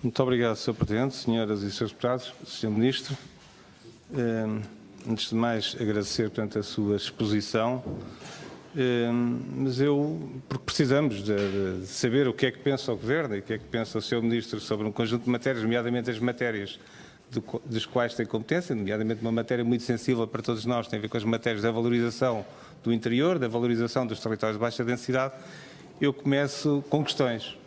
Muito obrigado, Sr. Presidente, senhoras e senhores deputados, Sr. Ministro. Antes de mais, agradecer, portanto, a sua exposição, porque precisamos de saber o que é que pensa o Governo e o que é que pensa o Sr. Ministro sobre um conjunto de matérias, nomeadamente as matérias dos quais tem competência, nomeadamente uma matéria muito sensível para todos nós, tem a ver com as matérias da valorização do interior, da valorização dos territórios de baixa densidade. Eu começo com questões.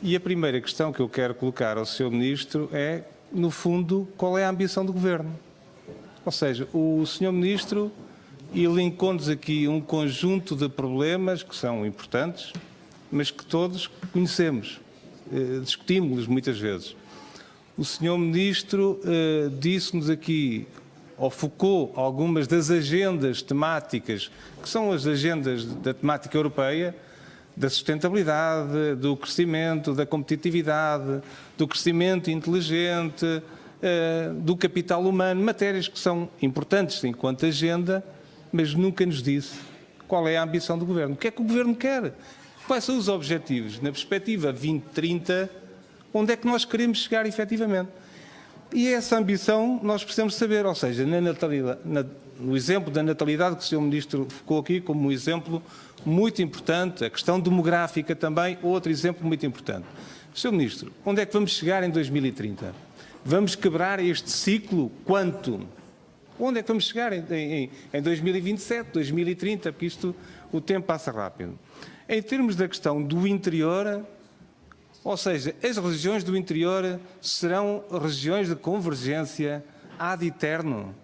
E a primeira questão que eu quero colocar ao Sr. Ministro é, no fundo, qual é a ambição do Governo? Ou seja, o Sr. Ministro elencou-nos aqui um conjunto de problemas que são importantes, mas que todos conhecemos, discutimos-los muitas vezes. O Sr. Ministro disse-nos aqui, ou focou algumas das agendas temáticas, que são as agendas da temática europeia, da sustentabilidade, do crescimento, da competitividade, do crescimento inteligente, do capital humano, matérias que são importantes enquanto agenda, mas nunca nos disse qual é a ambição do Governo. O que é que o Governo quer? Quais são os objetivos? Na perspectiva 2030, onde é que nós queremos chegar efetivamente? E essa ambição nós precisamos saber, ou seja, no exemplo da natalidade que o Sr. Ministro focou aqui como um exemplo muito importante, a questão demográfica também, outro exemplo muito importante. Sr. Ministro, onde é que vamos chegar em 2030? Vamos quebrar este ciclo quanto? Onde é que vamos chegar em 2027, 2030? Porque o tempo passa rápido. Em termos da questão do interior, ou seja, as regiões do interior serão regiões de convergência ad eterno.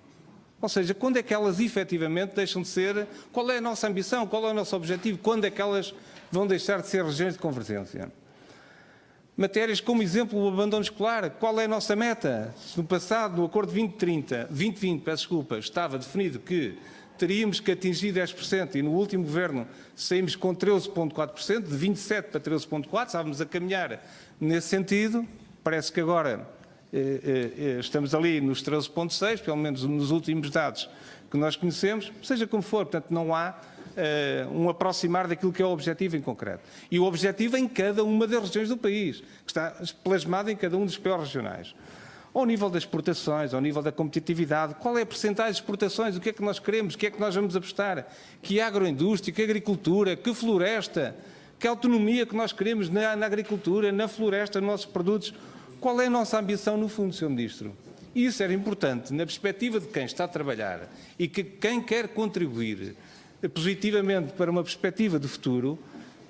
Ou seja, quando é que elas efetivamente deixam de ser? Qual é a nossa ambição? Qual é o nosso objetivo? Quando é que elas vão deixar de ser regiões de convergência? Matérias como exemplo o abandono escolar. Qual é a nossa meta? Se no passado, no Acordo 2020, estava definido que teríamos que atingir 10% e no último Governo saímos com 13,4%, de 27% para 13,4%, estávamos a caminhar nesse sentido, parece que agora estamos ali nos 13,6%, pelo menos nos últimos dados que nós conhecemos, seja como for, portanto não há um aproximar daquilo que é o objetivo em concreto. E o objetivo em cada uma das regiões do país, que está plasmado em cada um dos PO regionais. Ao nível das exportações, ao nível da competitividade, qual é a percentagem de exportações, o que é que nós queremos, o que é que nós vamos apostar, que agroindústria, que agricultura, que floresta, que autonomia que nós queremos na agricultura, na floresta, nos nossos produtos. Qual é a nossa ambição no fundo, Sr. Ministro? Isso era importante na perspectiva de quem está a trabalhar e que quem quer contribuir positivamente para uma perspectiva de futuro,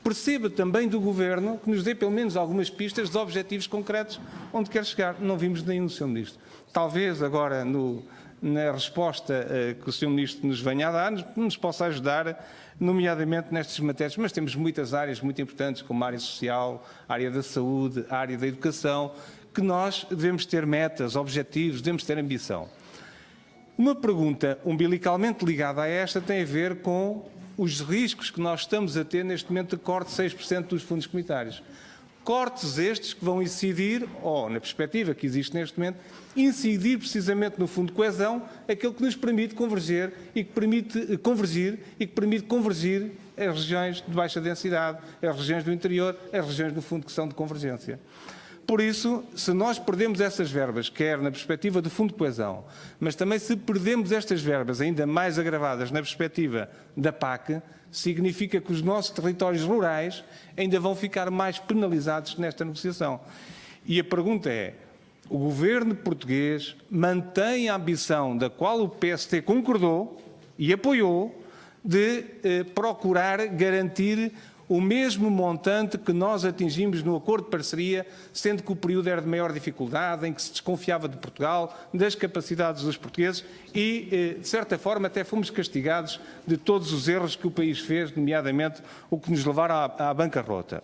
perceba também do Governo que nos dê pelo menos algumas pistas de objetivos concretos onde quer chegar. Não vimos nenhum, Sr. Ministro. Talvez agora na resposta que o Sr. Ministro nos venha a dar, nos possa ajudar, nomeadamente nestas matérias, mas temos muitas áreas muito importantes, como a área social, a área da saúde, a área da educação, que nós devemos ter metas, objetivos, devemos ter ambição. Uma pergunta umbilicalmente ligada a esta tem a ver com os riscos que nós estamos a ter neste momento de corte de 6% dos fundos comunitários. Cortes estes que vão incidir, ou na perspectiva que existe neste momento, incidir precisamente no Fundo de Coesão, aquele que nos permite convergir e que permite convergir as regiões de baixa densidade, as regiões do interior, as regiões do Fundo que são de convergência. Por isso, se nós perdemos essas verbas, quer na perspectiva do Fundo de Coesão, mas também se perdemos estas verbas ainda mais agravadas na perspectiva da PAC, significa que os nossos territórios rurais ainda vão ficar mais penalizados nesta negociação. E a pergunta é, o Governo português mantém a ambição da qual o PST concordou e apoiou de procurar garantir o mesmo montante que nós atingimos no acordo de parceria, sendo que o período era de maior dificuldade, em que se desconfiava de Portugal, das capacidades dos portugueses e, de certa forma, até fomos castigados de todos os erros que o país fez, nomeadamente o que nos levaram à bancarrota.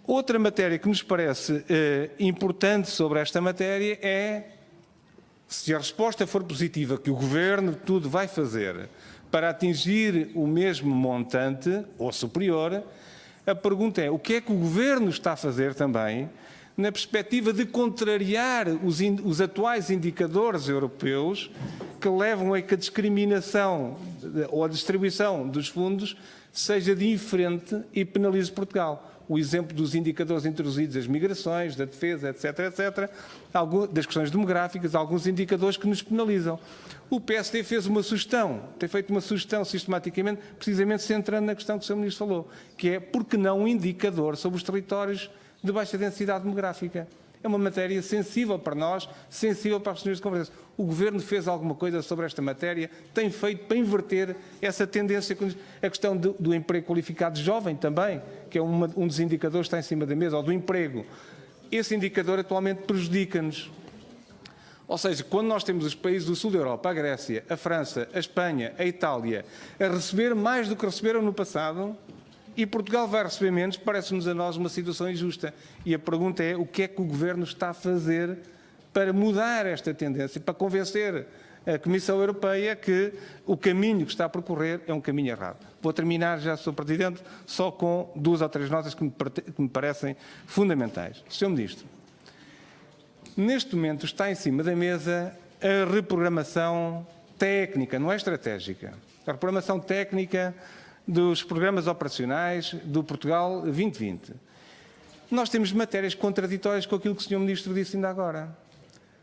Outra matéria que nos parece importante sobre esta matéria é, se a resposta for positiva, que o Governo tudo vai fazer para atingir o mesmo montante, ou superior, a pergunta é, o que é que o Governo está a fazer também na perspectiva de contrariar os atuais indicadores europeus que levam a que a discriminação ou a distribuição dos fundos seja diferente e penalize Portugal. o exemplo dos indicadores introduzidos, as migrações, da defesa, etc., etc., das questões demográficas, alguns indicadores que nos penalizam. O PSD fez uma sugestão, tem feito uma sugestão sistematicamente, precisamente centrando na questão que o Sr. Ministro falou, que é, por que não um indicador sobre os territórios de baixa densidade demográfica? É uma matéria sensível para nós, sensível para as questões de convergência. O Governo fez alguma coisa sobre esta matéria, tem feito para inverter essa tendência. A questão do emprego qualificado jovem também, que é um dos indicadores que está em cima da mesa, ou do emprego. Esse indicador atualmente prejudica-nos. Ou seja, quando nós temos os países do sul da Europa, a Grécia, a França, a Espanha, a Itália, a receber mais do que receberam no passado, e Portugal vai receber menos, parece-nos a nós uma situação injusta. E a pergunta é, o que é que o Governo está a fazer para mudar esta tendência, para convencer a Comissão Europeia que o caminho que está a percorrer é um caminho errado. Vou terminar já, Sr. Presidente, só com 2 ou 3 notas que me parecem fundamentais. Sr. Ministro, neste momento está em cima da mesa a reprogramação técnica, não é estratégica. A reprogramação técnica dos programas operacionais do Portugal 2020. Nós temos matérias contraditórias com aquilo que o Sr. Ministro disse ainda agora.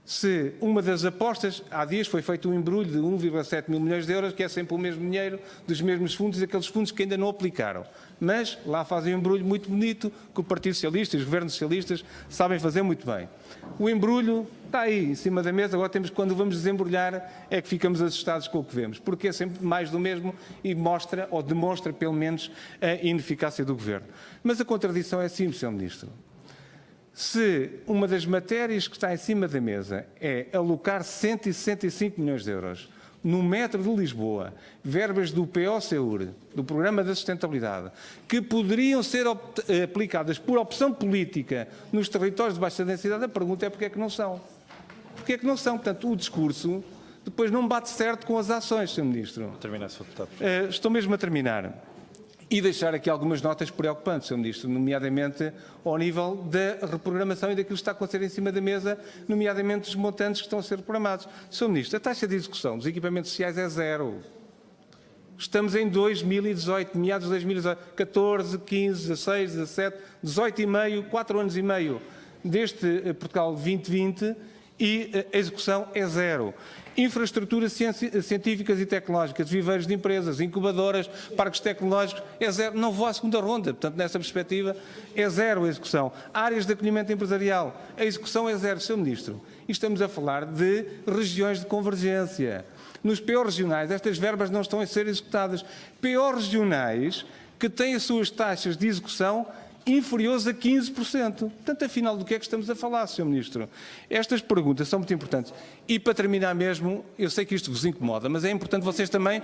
Se uma das apostas, há dias foi feito um embrulho de 1,7 mil milhões de euros, que é sempre o mesmo dinheiro dos mesmos fundos, aqueles fundos que ainda não aplicaram. Mas lá fazem um embrulho muito bonito, que o Partido Socialista e os governos socialistas sabem fazer muito bem. O embrulho está aí, em cima da mesa, agora temos, quando vamos desembrulhar, é que ficamos assustados com o que vemos, porque é sempre mais do mesmo e mostra, ou demonstra pelo menos, a ineficácia do Governo. Mas a contradição é simples, Sr. Ministro. Se uma das matérias que está em cima da mesa é alocar 165 milhões de euros no metro de Lisboa, verbas do PO-SEUR, do Programa da Sustentabilidade, que poderiam ser aplicadas por opção política nos territórios de baixa densidade, a pergunta é porque é que não são. Porque é que não são? Portanto, o discurso depois não bate certo com as ações, Sr. Ministro. Terminar, Sr. Deputado. Estou mesmo a terminar. E deixar aqui algumas notas preocupantes, Sr. Ministro, nomeadamente ao nível da reprogramação e daquilo que está a acontecer em cima da mesa, nomeadamente os montantes que estão a ser reprogramados. Sr. Ministro, a taxa de execução dos equipamentos sociais é 0. Estamos em 2018, meados de 2018, 14, 15, 16, 17, 18,5, 4 anos e meio deste Portugal 2020 e a execução é 0. Infraestruturas científicas e tecnológicas, viveiros de empresas, incubadoras, parques tecnológicos, é 0. Não vou à segunda ronda, portanto, nessa perspectiva, é 0 a execução. Áreas de acolhimento empresarial, a execução é 0, Sr. Ministro. E estamos a falar de regiões de convergência. Nos PO regionais, estas verbas não estão a ser executadas. PO regionais que têm as suas taxas de execução inferiores a 15%. Portanto, afinal, do que é que estamos a falar, Sr. Ministro? Estas perguntas são muito importantes. E, para terminar mesmo, eu sei que isto vos incomoda, mas é importante vocês também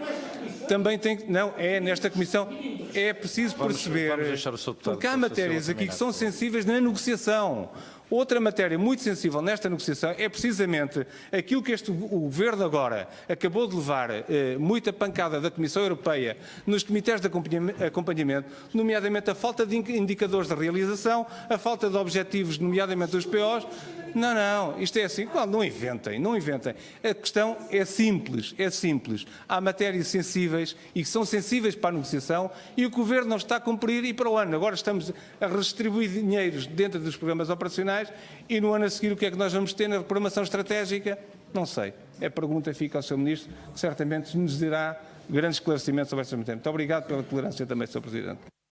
têm... Não, é nesta Comissão, é preciso perceber... Vamos deixar o Sr. Deputado, porque há matérias aqui que são sensíveis na negociação. Outra matéria muito sensível nesta negociação é precisamente aquilo que o Governo agora acabou de levar muita pancada da Comissão Europeia nos comitês de acompanhamento, nomeadamente a falta de indicadores de realização, a falta de objetivos, nomeadamente dos POs. Não, isto é assim. Não inventem, não inventem. A questão é simples, é simples. Há matérias sensíveis e que são sensíveis para a negociação e o Governo não está a cumprir e para o ano. Agora estamos a redistribuir dinheiros dentro dos programas operacionais e no ano a seguir o que é que nós vamos ter na reprogramação estratégica? Não sei. A pergunta fica ao Sr. Ministro, que certamente nos dará grandes esclarecimentos sobre esta matéria. Muito obrigado pela tolerância também, Sr. Presidente.